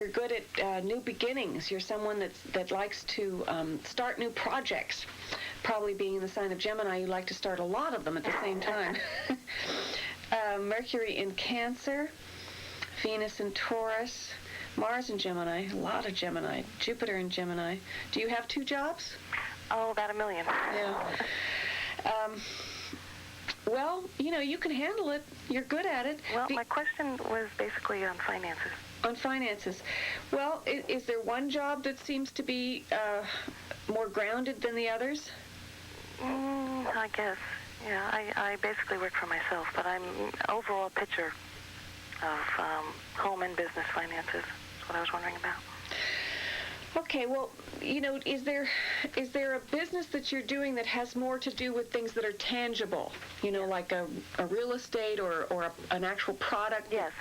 You're good at new beginnings. You're someone that likes to start new projects. Probably being in the sign of Gemini, you like to start a lot of them at the same time. Mercury in Cancer, Venus in Taurus, Mars in Gemini, a lot of Gemini, Jupiter in Gemini. Do you have 2 jobs? Oh, about 1 million. Yeah. Well, you can handle it. You're good at it. Well, my question was basically on finances. On finances. Well, is there one job that seems to be more grounded than the others? I guess. Yeah, I basically work for myself, but I'm overall picture of home and business finances. That's what I was wondering about. Okay, well, is there a business that you're doing that has more to do with things that are tangible? Like a real estate or an actual product? Yes.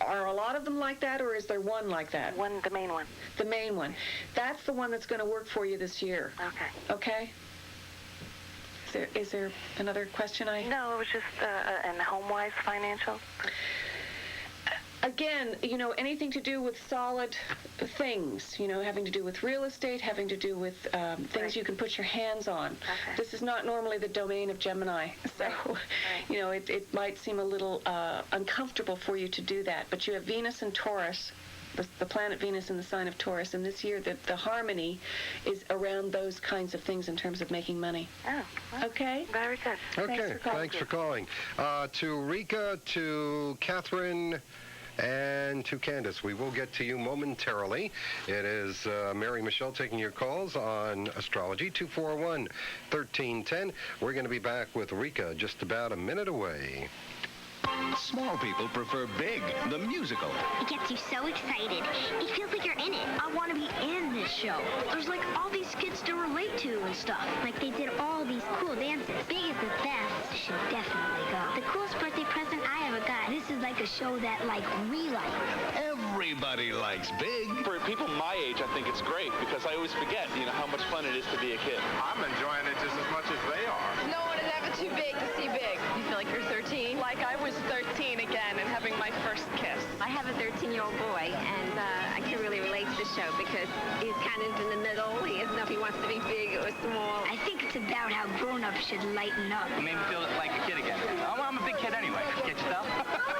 Are a lot of them like that, or is there one like that? The main one. The main one. That's the one that's going to work for you this year. Okay. Okay? Is there another question No, it was just and home-wise financial. Again, anything to do with solid things, having to do with real estate, having to do with things you can put your hands on. Okay. This is not normally the domain of Gemini, so, right. It might seem a little uncomfortable for you to do that. But you have Venus and Taurus, the planet Venus in the sign of Taurus, and this year the harmony is around those kinds of things in terms of making money. Oh, well, okay? Very good. Okay, thanks for calling. To Rika, to Catherine, and to Candace. We will get to you momentarily. It is Mary Michele taking your calls on astrology, 241-1310. We're going to be back with Rika just about a minute away. Small people prefer Big, the musical. It gets you so excited. It feels like you're in it. I want to be in this show. There's like all these skits to relate to and stuff. Like they did all these cool dances. Big is the best. Should definitely go. The coolest birthday present I ever got. This is like a show that like we like. Everybody likes Big. For people my age, I think it's great because I always forget, how much fun it is to be a kid. I'm enjoying it just as much as they are. No one is ever too big to see big. You feel like you're 13? Like I was 13 again and having my first kiss. I have a 13-year-old boy, and I can really relate to the show because he's kind of in the middle. He doesn't know if he wants to be big or small. I think it's about how grown-ups should lighten up. It made me feel like a kid again. I'm a big kid anyway. Get yourself?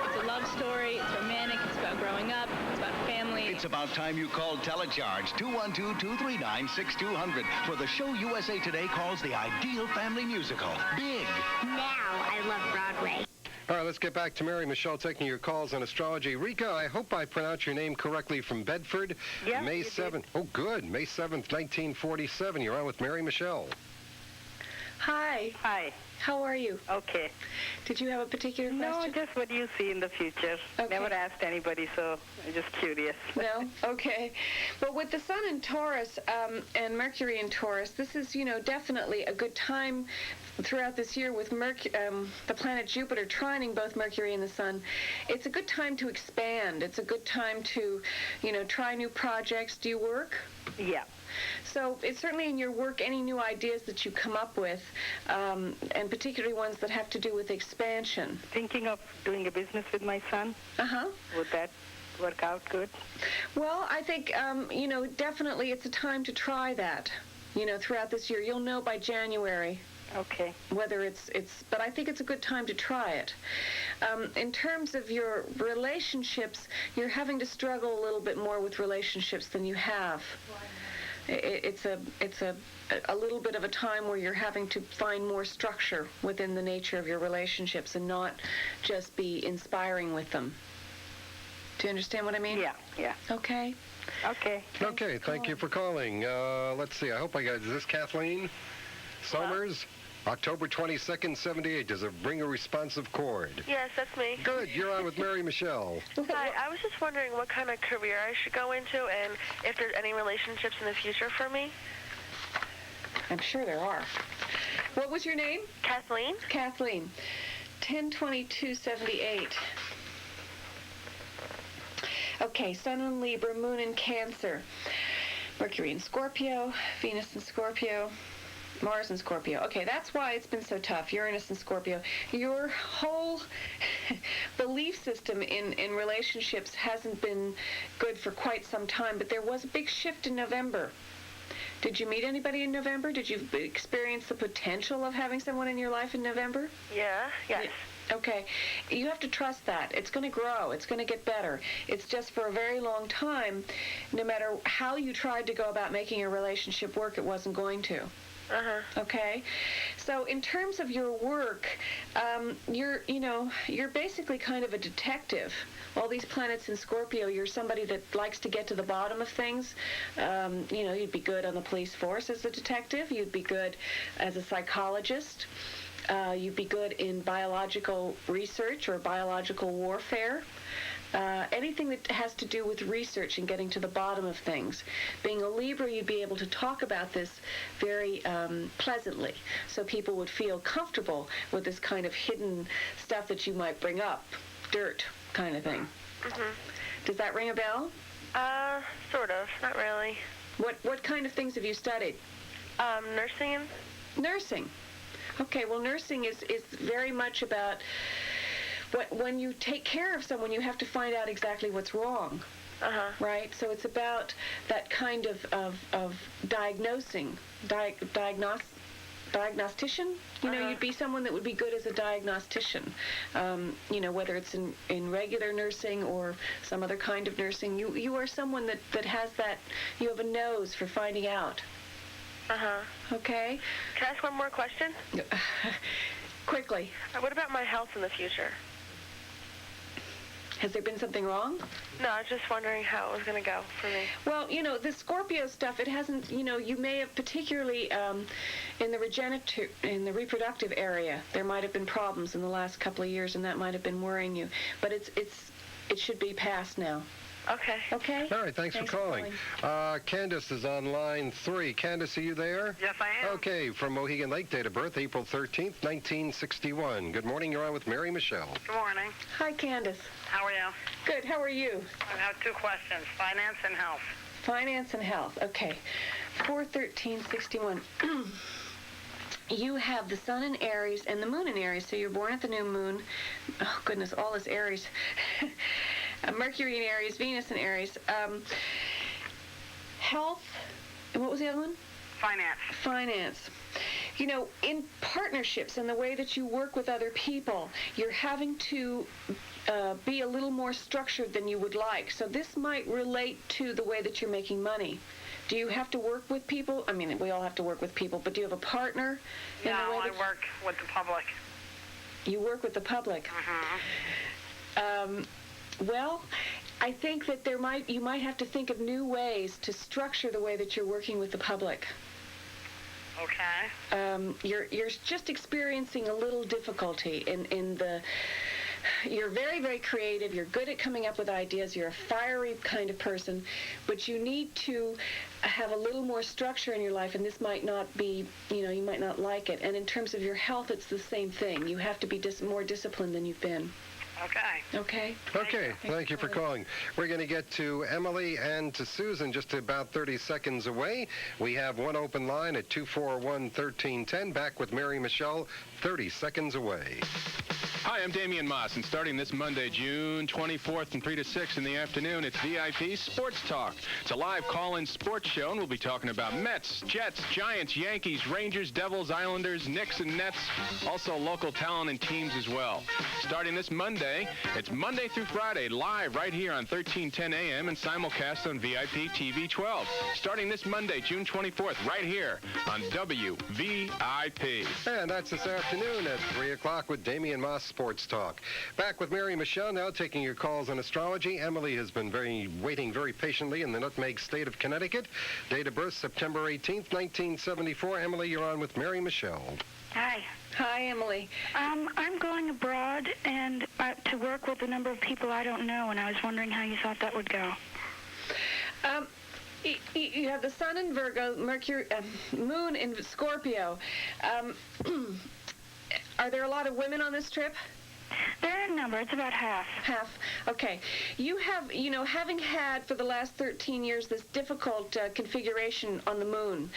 It's a love story. It's romantic. It's about growing up. It's about family. It's about time you called Telecharge 212-239-6200 for the show USA Today calls the ideal family musical, Big. Now I love Broadway. All right, let's get back to Mary Michele taking your calls on astrology. Rika, I hope I pronounced your name correctly, from Bedford. Yeah, May 7th. Oh, good. May 7th, 1947. You're on with Mary Michele. Hi. Hi. How are you? Okay. Did you have a particular question? No, just what do you see in the future? Okay. Never asked anybody, so I'm just curious. No? Okay. Well, with the Sun in Taurus and Mercury in Taurus, this is, definitely a good time throughout this year with the planet Jupiter trining both Mercury and the Sun. It's a good time to expand. It's a good time to, try new projects. Do you work? Yeah. So it's certainly in your work, any new ideas that you come up with, and particularly ones that have to do with expansion. Thinking of doing a business with my son. Uh-huh. Would that work out good? Well, I think, definitely it's a time to try that, throughout this year. You'll know by January. Okay. Whether but I think it's a good time to try it. In terms of your relationships, you're having to struggle a little bit more with relationships than you have. It's a little bit of a time where you're having to find more structure within the nature of your relationships and not just be inspiring with them. Do you understand what I mean? Yeah. Okay. Okay. Okay, thank you for calling. Let's see, I hope I got, is this Kathleen Somers? October 22nd, 78. Does it bring a responsive chord? Yes, that's me. Good. You're on with Mary Michele. Hi, I was just wondering what kind of career I should go into and if there's any relationships in the future for me. I'm sure there are. What was your name? Kathleen. Kathleen. 10/22/78. Okay, Sun in Libra, Moon in Cancer. Mercury in Scorpio, Venus in Scorpio. Mars in Scorpio. Okay, that's why it's been so tough. Uranus in Scorpio. Your whole belief system in relationships hasn't been good for quite some time, but there was a big shift in November. Did you meet anybody in November? Did you experience the potential of having someone in your life in November? Yeah, yes. Okay. You have to trust that. It's going to grow. It's going to get better. It's just for a very long time, no matter how you tried to go about making a relationship work, it wasn't going to. Okay, so in terms of your work, you're basically kind of a detective. All these planets in Scorpio, you're somebody that likes to get to the bottom of things. You'd be good on the police force as a detective. You'd be good as a psychologist. You'd be good in biological research or biological warfare. Anything that has to do with research and getting to the bottom of things. Being a Libra, you'd be able to talk about this very pleasantly, so people would feel comfortable with this kind of hidden stuff that you might bring up, dirt kind of thing. Does that ring a bell? Sort of, not really. What kind of things have you studied? Nursing. Nursing. Okay, well, nursing is very much about when you take care of someone, you have to find out exactly what's wrong. Right? So it's about that kind of diagnosing, diagnostician. You'd be someone that would be good as a diagnostician. Whether it's in regular nursing or some other kind of nursing, you are someone that has that, you have a nose for finding out. Okay? Can I ask one more question? Quickly. What about my health in the future? Has there been something wrong? No, I was just wondering how it was going to go for me. Well, the Scorpio stuff, it hasn't, you may have particularly in the reproductive area, there might have been problems in the last couple of years, and that might have been worrying you. But it should be past now. Okay. Okay? All right, thanks for calling. Candace is on line 3. Candace, are you there? Yes, I am. Okay, from Mohegan Lake, date of birth, April 13th, 1961. Good morning, you're on with Mary Michele. Good morning. Hi, Candace. How are you? Good, how are you? I have 2 questions, finance and health. Finance and health, okay. 4/13/61. You have the sun in Aries and the moon in Aries, so you're born at the new moon. Oh, goodness, all this Aries. Mercury in Aries, Venus in Aries. Health, and what was the other one? Finance. Finance. In partnerships and the way that you work with other people, you're having to be a little more structured than you would like. So this might relate to the way that you're making money. Do you have to work with people? I mean, we all have to work with people, but do you have a partner? No, I work with the public. You work with the public? Well, I think that you might have to think of new ways to structure the way that you're working with the public. Okay. You're just experiencing a little difficulty in the. You're very, very creative. You're good at coming up with ideas. You're a fiery kind of person, but you need to have a little more structure in your life, and this might not be, you might not like it. And in terms of your health, it's the same thing. You have to be more disciplined than you've been. Okay. Okay. Okay, thank you for calling. We're going to get to Emily and to Susan just about 30 seconds away. We have one open line at 241-1310. Back with Mary Michele, 30 seconds away. Hi, I'm Damian Moss, and starting this Monday, June 24th from 3 to 6 in the afternoon, it's VIP Sports Talk. It's a live call-in sports show, and we'll be talking about Mets, Jets, Giants, Yankees, Rangers, Devils, Islanders, Knicks, and Nets, also local talent and teams as well. Starting this Monday, it's Monday through Friday, live right here on 1310 AM and simulcast on VIP TV 12. Starting this Monday, June 24th, right here on WVIP. And that's this afternoon at 3 o'clock with Damian Moss Sports Talk. Back with Mary Michele now, taking your calls on astrology. Emily has been waiting very patiently in the Nutmeg State of Connecticut. Date of birth, September 18th, 1974. Emily, you're on with Mary Michele. Hi. Hi, Emily. I'm going abroad and to work with a number of people I don't know, and I was wondering how you thought that would go. You have the sun in Virgo, Mercury, moon in Scorpio. Are there a lot of women on this trip? They're in number. It's about half. Half. Okay. You have, having had for the last 13 years this difficult configuration on the moon,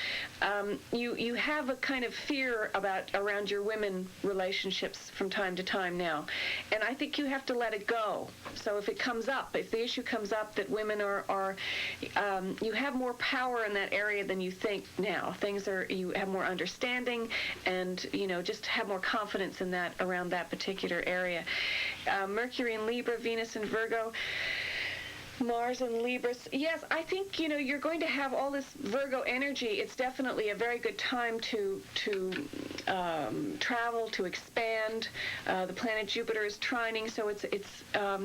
you have a kind of fear around your women relationships from time to time now. And I think you have to let it go. So if it comes up, if the issue comes up that women are you have more power in that area than you think now. You have more understanding and, just have more confidence in that, around that particular area. Mercury in Libra, Venus in Virgo, Mars in Libra. Yes, I think, you're going to have all this Virgo energy. It's definitely a very good time to travel, to expand. The planet Jupiter is trining, so it's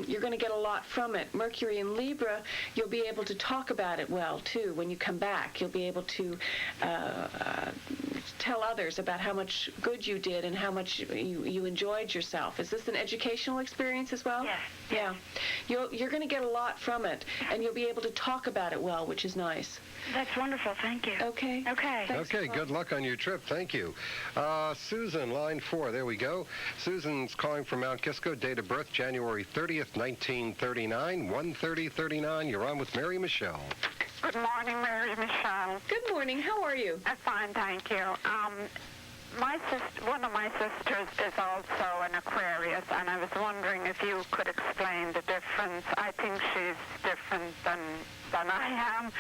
you're going to get a lot from it. Mercury in Libra, you'll be able to talk about it well, too. When you come back, you'll be able to tell others about how much good you did and how much you enjoyed yourself. Is this an educational experience as well? Yes. Yeah. You're going to get a lot from it, and you'll be able to talk about it well, which is nice. That's wonderful. Thank you. Okay. Okay. Okay, good luck on your trip. Thank you. Susan, line 4. There we go. Susan's calling from Mount Kisco. Date of birth, January 30th, 1939, 1:30:39. You're on with Mary Michele. Good morning, Mary Michele. Good morning. How are you? I'm fine, thank you. One of my sisters is also an Aquarius, and I was wondering if you could explain the difference. I think she's different than I am,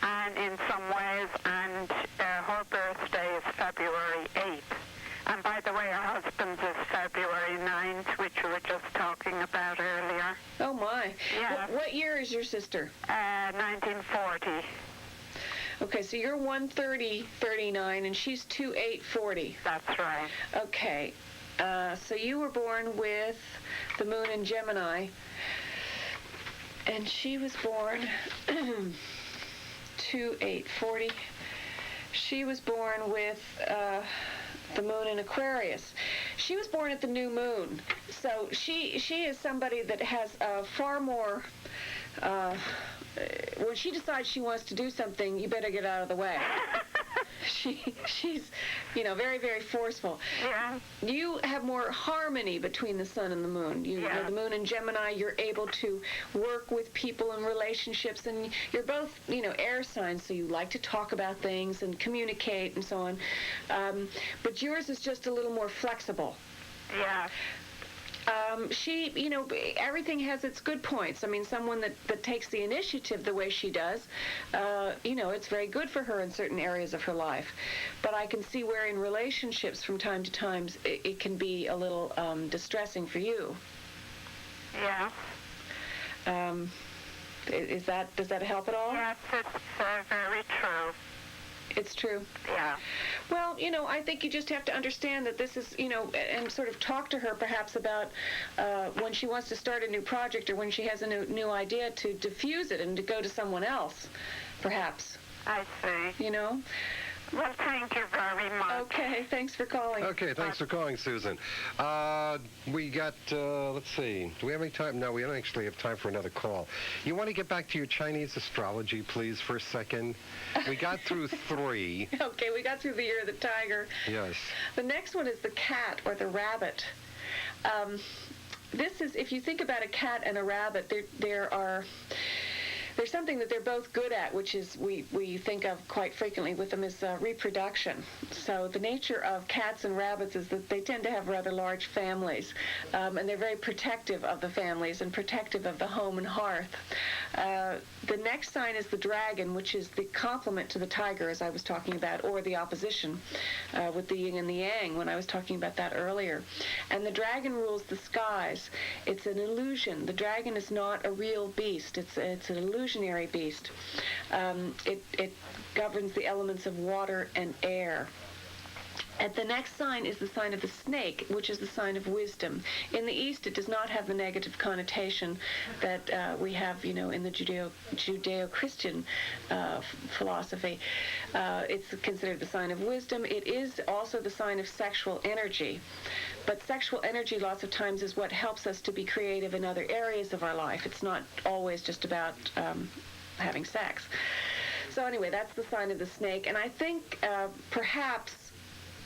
and in some ways, and her birthday is February 8th. And by the way, her husband's is February 9th, which we were just talking about earlier. Oh, my. Yeah. What year is your sister? 1940. Okay, so you're 1:30:39, and she's 2:8:40. That's right. Okay. So you were born with the moon in Gemini, and she was born 2:8:40. She was born with the moon in Aquarius. She was born at the new moon, so she is somebody that has far more. When she decides she wants to do something, you better get out of the way. She's, very, very forceful. Yeah. You have more harmony between the sun and the moon. The moon in Gemini, you're able to work with people in relationships, and you're both, air signs, so you like to talk about things and communicate and so on. But yours is just a little more flexible. Yeah. She, everything has its good points. I mean, someone that takes the initiative the way she does, it's very good for her in certain areas of her life. But I can see where in relationships from time to time it can be a little distressing for you. Yeah. Does that help at all? Yes, it's very true. It's true. Yeah. Well, I think you just have to understand that this is, and sort of talk to her perhaps about when she wants to start a new project or when she has a new idea to diffuse it and to go to someone else, perhaps. I see. Well, thank you very much. Okay, thanks for calling. Okay, thanks for calling, Susan. We got, let's see, do we have any time? No, we don't actually have time for another call. You want to get back to your Chinese astrology, please, for a second? We got through 3. Okay, we got through the year of the tiger. Yes. The next one is the cat or the rabbit. This is, if you think about a cat and a rabbit, there's something that they're both good at, which is we think of quite frequently with them is reproduction. So the nature of cats and rabbits is that they tend to have rather large families, and they're very protective of the families and protective of the home and hearth. The next sign is the dragon, which is the complement to the tiger, as I was talking about, or the opposition with the yin and the yang when I was talking about that earlier. And the dragon rules the skies. It's an illusion. The dragon is not a real beast. It's an illusionary beast. It governs the elements of water and air. And the next sign is the sign of the snake, which is the sign of wisdom. In the East, it does not have the negative connotation that we have, in the Judeo-Christian philosophy. It's considered the sign of wisdom. It is also the sign of sexual energy. But sexual energy lots of times is what helps us to be creative in other areas of our life. It's not always just about having sex. So anyway, that's the sign of the snake. And I think perhaps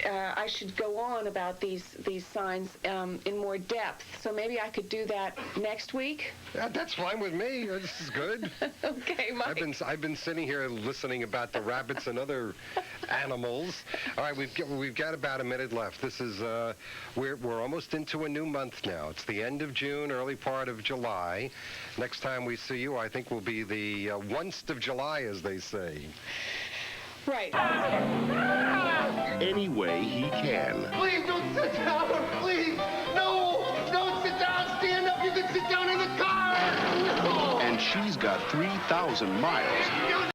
I should go on about these signs in more depth. So maybe I could do that next week. Yeah, that's fine with me. This is good. Okay, Mike. I've been sitting here listening about the rabbits and other animals. All right, we've got about a minute left. This is we're almost into a new month now. It's the end of June, early part of July. Next time we see you, I think will be the once of July, as they say. Right. Any way he can. Please don't sit down. Please. No. Don't sit down. Stand up. You can sit down in the car. And she's got 3,000 miles